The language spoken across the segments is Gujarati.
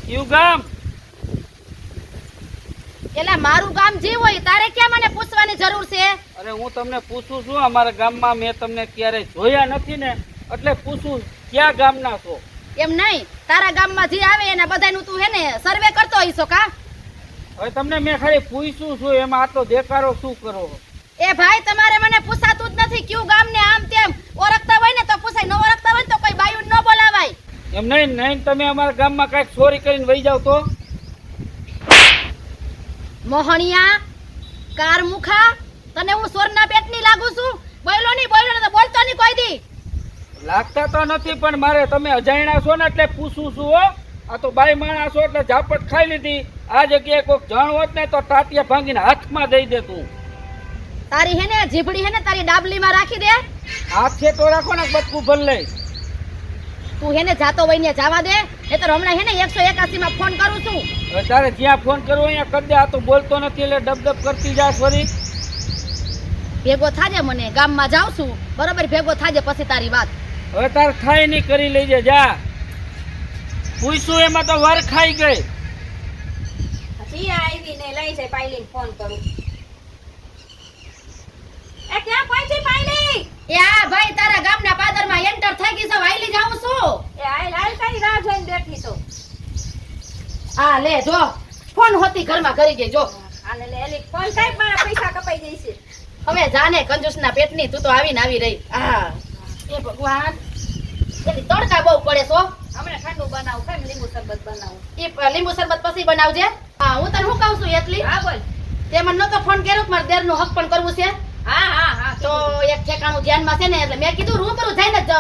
કયું ગામ? એલા મારું ગામ જે હોય તારે ક્યાં મને પૂછવાની જરૂર છે? અરે હું તમને પૂછું છું, અમારા ગામમાં મેં તમને ક્યારે જોયા નથી ને, એટલે પૂછું ક્યાં ગામના છો? એમ નહીં, તારા ગામમાં જે આવે એના બધાનું તું હે ને સર્વે કરતો હઈશો કા? હવે તમને મેં ખાલી પૂછ્યું છું, એમાં આટલો દેકારો શું કરો? એ ભાઈ તમારે મને પૂછાતું જ નથી કયું ગામ ને આમ તેમ. ઓળખતા હોય ને તો પૂછાય, ન ઓળખતા હોય ને તો કોઈ બાયું ન બોલાવાય. એમ નહીં નહીં, તમે અમારા ગામમાં કાંઈક ચોરી કરીને વહી જાવ તો? મોહણિયા કારમુખા, તને હું સોરના પેટની લાગુ છું? બોલ્યો નહીં તો બોલતો નહીં કોઈ દી. લાગતા તો નથી, પણ મારે તમે અજાણ્યા છો ને એટલે પૂછું છું હો. આ તો બાઈ માણસ છો એટલે ઝાપટ ખાઈ લીધી. આ જગ્યાએ કોઈક જાણ હોત ને તો ટાટિયા ભાંગીને હાથમાં દઈ દે તું. તારી હે ને જીભડી હે ને તારી ડાબલીમાં રાખી દે. હાથે તો રાખો ને બટકું ભર લઈ. તું હે ને જાતો હોય ને જવા દે, નહીતર હમણાં હે ને 181 માં ફોન કરું છું. હવે તારે જ્યાં ફોન કરવો અહીંયા કરી દે. આ તો બોલતો નથી એટલે ડબડબ કરતી જા ફરી. ભેગો થાજે, મને ગામમાં જાઉં છું બરોબર, ભેગો થાજે પછી તારી વાત. હવે તારે થાય નહીં, કરી લેજે જા. પૂછ્યું એમાં તો વર ખાઈ ગઈ. હજી આવી ને લઈ જાય પાયલીને ફોન કરું. એ ક્યાં પહોંચી પાયલી? એ આ ભાઈ તારા ગામના પાદરમાં એન્ટર થઈ ગઈ છે, વાયલી જાઉં છું. એ હાલ હાલ કઈ રાહ જોઈને બેઠી છો? આ લે જો ફોન હોતી ઘરમાં કરી ગઈ જો. હાલે લે એલી ફોન થાય મારા પૈસા કપાઈ જશે. હવે જાને કંજૂસના પેટની, તું તો આવીને આવી રહી. હા એ ભગવાન, એની તડકા બહુ પડે છો. હમણાં ઠંડુ બનાવું, કેમ લીંબુ શરબત બનાવું? એ લીંબુ શરબત પછી બનાવજે. હા હું તને શું કહું છું એટલી, હા બોલ. તે મને નતો ફોન કર્યો કે મારે દેરનું હક પણ કરવું છે. હા હા હા તો એક ઠેકાણું ધ્યાનમાં છે ને એટલે મેં કીધું રૂબરૂ જઈને જ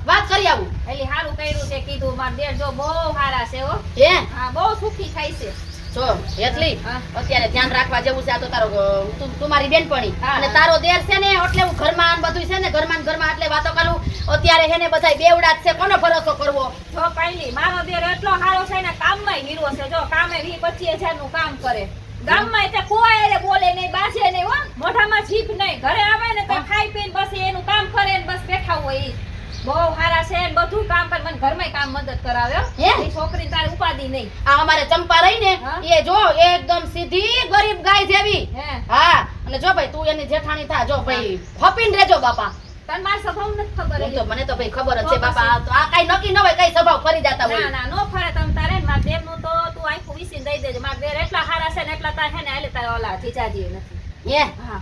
વાત કરી આવું. એલી હારું કર્યું તે કીધું. માર દેર જો બહુ સારા છે હો. હે હા બહુ સુખી થાય છે. જો એટલી હા. અત્યારે ધ્યાન રાખવા જેવું છે. આ તો તારો તું મારી બેનપણી હા, અને હા. તારો દેર છે ને એટલે હું ઘરમાં બધું છે ને ઘરમાં એટલે વાતો કરું. અત્યારે હે ને બધાય બેવડા જ છે, કોનો ભરોસો કરવો? જો પાયલી મારો દેર એટલો સારો છે ને, કામમાં હીરો છે. જો કામે 20-25 નું કામ કરે. ગામમાં એટલે કોઈ બોલે નહીં, બાજે નહીં હો, મોઢામાં જીભ નહીં. ઘરે આવે ને તો ખાઈ પીને બસ એનું કામ કરે ને બસ બેઠા હોય. ઈ બહુ સારા છે ને બધું કામ કરે. મને ઘરમાં કામ મદદ કરાવે હો. હે? ઈ છોકરી તારે ઉપાદી નહીં. આ અમારે ચંપા રહી ને હા. એ જો એકદમ સીધી ગરીબ ગાય જેવી. હે હા અને જો ભાઈ તું એની જેઠાણી થા. જો ભાઈ ફપીને રેજો બાપા. તને મારો સ્વભાવ નથી ખબર? હું તો મને તો ભાઈ ખબર જ તો છે બાપા. તો આ કઈ નક્કી ન હોય, કઈ સ્વભાવ ફરી જતા ના હોય. ના નો ફરે તમ તારે. માર દેર નું તો તું આખું વિસીને દઈ દેજે. માર દેર એટલા સારા છે ને એટલા તાર હે ને આલે તારે ઓલા જીજાજી નથી. હે હા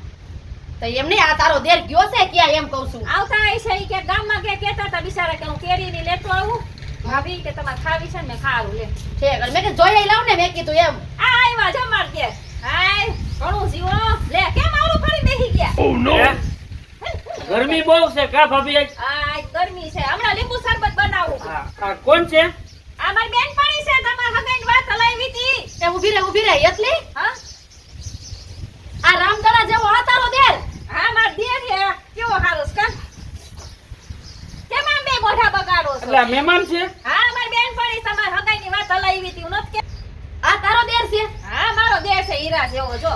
તો એમ નહીં, આ તારો દેર ગયો છે ક્યાં એમ કહું છું. આવતા હશે ઈ કે ગામમાં કે કહેતા હતા બિચારા કે હું કેરીની લેતો આવું. ભાભી કે તમારે ખાવી છે ને? મેં ખાવું લે. ઠીક મેં કીધું જોઈ લાવ ને, મેં કીધું એમ. આ આવ્યા જો માર કે. હાય ઘણું જીવો લે. કેમ આવું ફરી બેસી ગયા? ગરમી બહુ છે કા ભાભી? આ ગરમી છે. હમણાં લીંબુ શરબત બનાવું. આ કોણ છે? આ મારી બેનપણી છે. તમાર હગાઈની વાત હલાવી હતી. એ ઊભી રહે એટલી. હા આ રામદરા જેવો આ તારો દેર. હા માર દેર છે. કેવો હારો છે કાં? કેમ આમ બે મોઢા બગાડો છો? એટલે આ મહેમાન છે? હા મારી બેનપણી તમાર હગાઈની વાત હલાવી હતી. હું નથી કે આ તારો દેર છે. હા મારો દેર છે હીરા જેવો જો.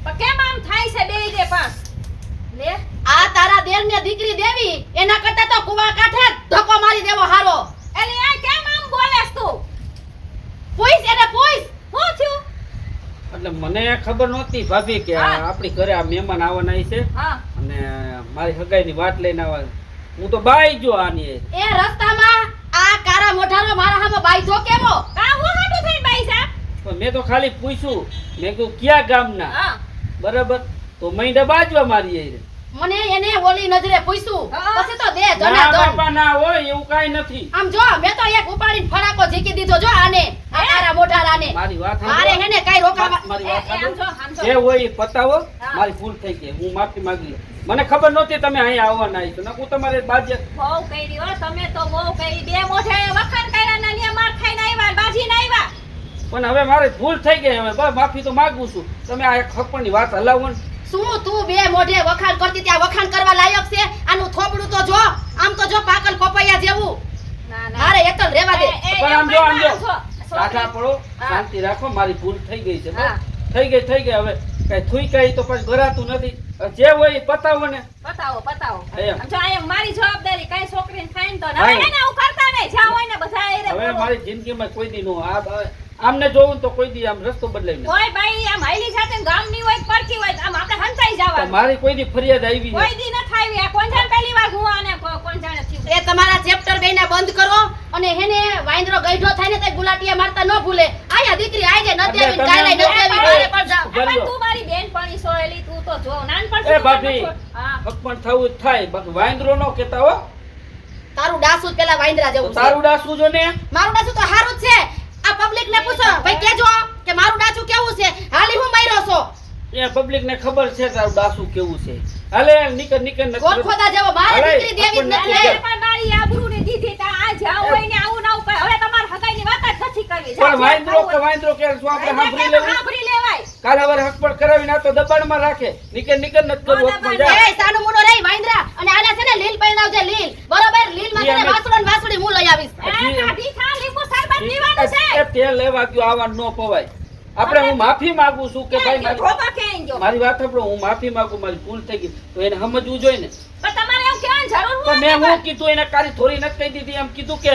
પણ કેમ આમ થાય છે બે દે પાંચ લે? આ તારા દેર ને દીકરી દેવી એના કરતા તો કુવા કાંઠે ધક્કો મારી દેવો હારો. એલી આ કેમ આમ બોલેસ તું? પૂછ એને પૂછ. શું થયું? એટલે મને ખબર નહોતી ભાભી કે હા. આપણી ઘરે આ મહેમાન આવવાના છે હા અને મારી હગાઈની વાત લઈને આવવા. હું તો બાઈ જો આની. એ રસ્તામાં આ કારા મોઢાનો મારા હામે બાઈધો કેવો? કા હું હાટુ થઈને બાઈ જા? પણ મેં તો ખાલી પૂછ્યું, મેં કીધું ક્યાં ગામના? હા બરાબર, તો મહિને બાજવા મારી એ. મને એને ઓલી નજરે પૂછ્યું હા. પછી તો દે ના જના દન. બાપા ના હોય એવું કાઈ નથી. આમ જો મેં તો એક ઉપાડીને ફડાકો ઝીકી દીધો જો આને, આ કારા મોઢારાને. મારી વાત મારે હે ને કાઈ રોકાવા. મારી એ વાત આમ જો સાંભળો. આમ જો. જે હોય એ પતાવો. હા. મારી ભૂલ થઈ ગઈ, હું માફી માંગી લઉં. મને ખબર નહોતી તમે અહીંયા આવવાના છો. નકુ તમારે બાજે બહુ કરી હો તમે તો. બહુ કરી. બે મોઢે વખાણ કર્યા ને ને માર ખાઈને આવ્યા બાજીને આવ્યા. પણ હવે મારી ભૂલ થઈ ગઈ. હવે બસ માફી તો માંગુ છું. તમે આ એક ખપણની વાત હલાવો ને. શું તું બે મોઢે વખાણ કરતી ત્યાં વખાણ કરવા લાયક છે? આનું થોબડું તો જો, આમ તો જો પાકલ પપૈયા જેવું. ના ના મારે એકલ રેવા દે. પણ આમ જો, આમ જો. જો કાકા પડો, હા. શાંતિ રાખો. મારી ભૂલ થઈ ગઈ છે. હા. બસ. થઈ ગઈ હવે કઈ થુઈ કઈ તો પછી ભરાતું નથી. જે હોય એ પતાવો ને. પતાવો પતાવો. એમ. આમ જો આ મારી જવાબદારી. કઈ છોકરીને થાય ને તો હા. હવે એને આવું કરતા નહીં. જ્યાં હોય ને બધા એને હવે મેં મારી જિંદગીમાં કોઈ દી નો આમને જોવું તો કોઈ દી આમ રસ્તો બદલાઈ નહીં. કોઈ બાઈ આમ હાઈલી સાથે ગામની હોય કે પરકી હોય આમ આપણે હંતાઈ તો જવાનું. મારી કોઈ દી ફરિયાદ આવી કોઈ દી ન થાય આ કોણ જાણે પહેલી વાર હું આને કોણ જાણે થયું. એ તમારા ચેપ્ટર બેના બંધ કરો અને હેને વાંદરો ગઈઢો થાય ને તો ગુલાટિયા મારતા ન ભૂલે. આયા દીકરી આઈ જાય નથી આવી કાલે નથી આવી ઘરે પણ જાવ. પણ તું મારી બેનપણી સોળેલી તું તો જો નાનપણ એ ભાભી હા હકપણ થવું જ થાય બાકી વાંદરો નો કહેતા હો. તારું ડાસુ જ પેલા વાંદરા તો જેવું છે. તારું ડાસું જો ને મારું ડાસુ તો હારું જ છે. આ પબ્લિક ને પૂછો ભાઈ કેજો કે મારું ડાસુ કેવું છે. હાલી હું માર્યો છો એ પબ્લિક ને ખબર છે તારું ડાસું કેવું છે. હાલે નીકળ નીકળ ગોળખોદા જેવો મારે અરે, દીકરી દેવી જ આપણને નથી. પણ મારી આબરૂને દીધી તા આ જાવ હોય ને આવું ના ઉપર હવે તમાર હગાઈની વાત જ નથી કરવી. પણ વાંદરો કે શું આપણે સાંભળી લેવું સાંભળી લેવાય. કાલ હવે હકપણ કરાવીને આ તો દબાણમાં રાખે નીકળ નીકળ નથી કરવું હકપણ જા. એ સાનું મુનો રહી વાંદરા અને આના છે ને લીલ પહેરાવજે લીલ બરોબર લીલ માં છે ને વાસુડો ને વાસુડી હું લઈ આવીશ. એ કાઢી ખા લીંબુ શરબત પીવાનું છે. એ તેલ લેવા ગયો આવા ન પવાય. આપણે હું માફી માંગુ છું કે ભાઈ મારી ધોબા કેમ ગયો? મારી વાત સાંભળો હું માફી માંગુ મારી ભૂલ થઈ ગઈ તો એને સમજવું જોઈએ ને. પણ તમારે એમ કહેવાની જરૂર તો હું મેં નથી. હું કીધું એને કાલી થોડી નથી કહી દીધી એમ કીધું કે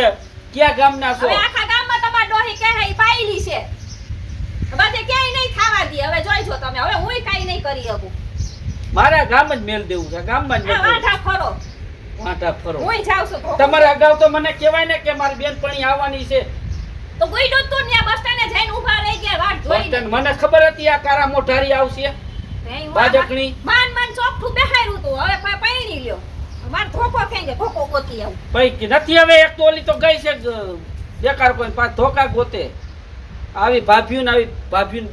ક્યાં ગામના છો. હવે આખા ગામમાં તમાર ડોહી કહે ઈ પાયલી છે. બધે ક્યાંય નહીં ખાવા દે. હવે જોઈજો તમે. હવે હુંય કાંઈ નહીં કરી શકું. મારા ગામ જ મેલ દેવું છે ગામમાં જ આ મેલ દેવું. વાંઢા ફરો. વાંટા ફરો. હુંય જાઉં છું. તમારે અગાઉ તો મને કહેવાય ને કે મારી બેનપણી આવવાની છે. તો ગુઈડું તું ત્યાં બસ સ્ટેન્ડે જઈને ઊભા રહી ગયા વાટ જોઈને. બસ મને ખબર હતી આ કારા મોઢારી આવશે નહીં, હું બાજકણી. માન ચોખ્ઠું બેહાર્યું તું. હવે પૈણી લ્યો. માર ધોકો ખેંચે ધોકો ગોતી આવું. ભાઈ નથી હવે એક તો ઓલી તો ગઈ છે બેકાર કોઈ પાછ ધોકા ગોતે. આવી ભાભીઓ ને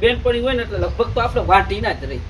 બેનપણી હોય ને એટલે લગભગ તો આપણે વાંટી ના જ રહી.